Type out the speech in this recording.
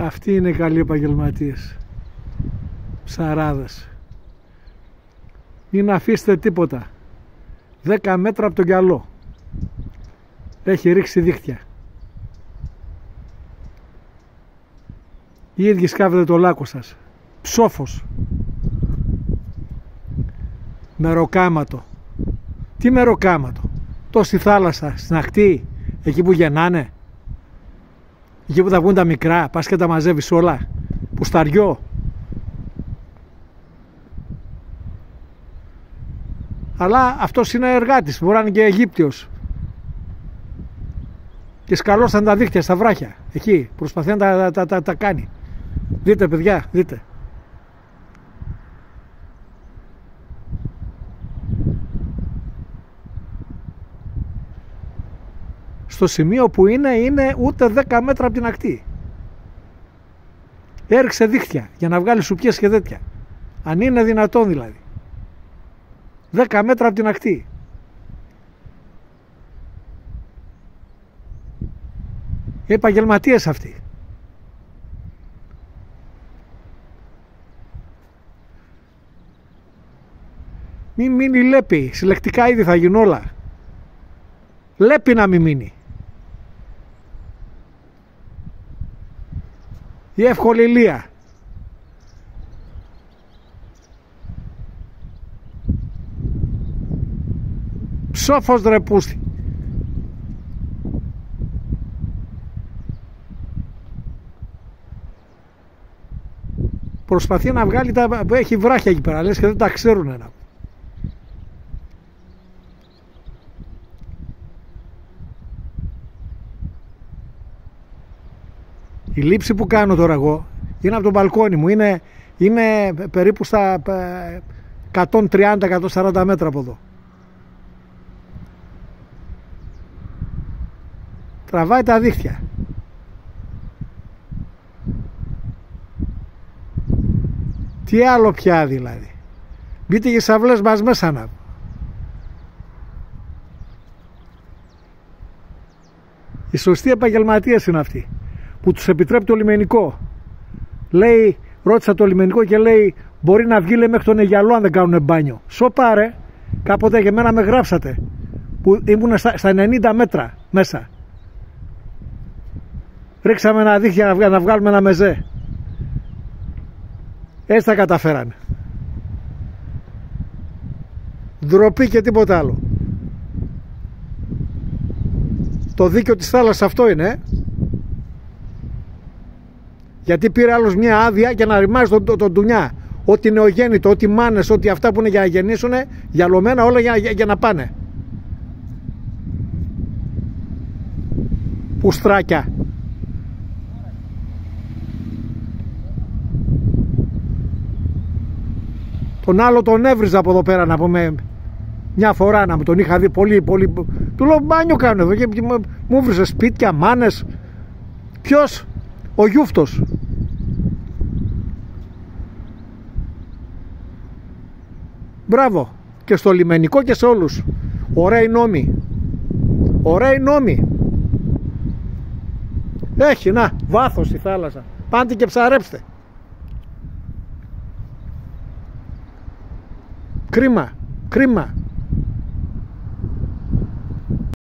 Αυτοί είναι οι καλοί επαγγελματίες. Ψαράδες. Μην αφήσετε τίποτα. 10 μέτρα από τον γυαλό. Έχει ρίξει δίχτυα. Οι ίδιοι σκάβετε το λάκκο σας. Ψόφος. Μεροκάματο. Τι μεροκάματο? Τόση θάλασσα, στην ακτή, εκεί που γεννάνε. Εκεί που θα βγουν τα μικρά, πας και τα μαζεύεις όλα. Πουσταριό. Αλλά αυτός είναι εργάτης, μπορεί να είναι και Αιγύπτιος. Και σκαλώσαν τα δίχτυα στα βράχια. Εκεί προσπαθεί να τα κάνει. Δείτε παιδιά, δείτε. Στο σημείο που είναι ούτε 10 μέτρα από την ακτή. Έριξε δίχτυα για να βγάλει σουπιές και τέτοια. Αν είναι δυνατόν δηλαδή. 10 μέτρα από την ακτή. Οι επαγγελματίες αυτοί. Μην μείνει λέπη. Συλλεκτικά ήδη θα γίνουν όλα. Λέπη να μην μείνει. Η εύκολη λία. Ψόφος δρεπούστη. Προσπαθεί να βγάλει τα... Έχει βράχια εκεί πέρα, λες και δεν τα ξέρουν ένα. Η λήψη που κάνω τώρα εγώ είναι από το μπαλκόνι μου. Είναι περίπου στα 130-140 μέτρα από εδώ. Τραβάει τα δίχτυα. Τι άλλο πια δηλαδή. Μπείτε και σαυλές μας μέσα να. Οι σωστοί επαγγελματίες είναι αυτοί που τους επιτρέπει το λιμενικό. Λέει, ρώτησα το λιμενικό και λέει μπορεί να βγει λέει, μέχρι τον Αιγιαλό αν δεν κάνουν μπάνιο. Σοπάρε, κάποτε και εμένα με γράψατε που ήμουν στα 90 μέτρα μέσα. Ρίξαμε ένα δίχτυα να βγάλουμε ένα μεζέ. Έτσι τα καταφέρανε. Ντροπή και τίποτα άλλο. Το δίκαιο της θάλασσας αυτό είναι. Γιατί πήρε άλλος μια άδεια για να ρημάζει τον ντουνιά. Ό,τι νεογέννητο, ό,τι μάνες, ό,τι αυτά που είναι για να γεννήσουνε, γυαλωμένα όλα για να πάνε. Πουστράκια. Τον άλλο τον έβριζα από εδώ πέρα να πούμε μια φορά να μου τον είχα δει πολύ. Του λέω μπάνιο κάνω εδώ και μου έβριζε σπίτια, μάνες. Ποιος? Ο Γιούφτος. Μπράβο. Και στο λιμενικό και σε όλους. Ωραίοι νόμοι. Ωραίοι νόμοι. Έχει να βάθος η θάλασσα. Πάντε και ψαρέψτε. Κρίμα. Κρίμα.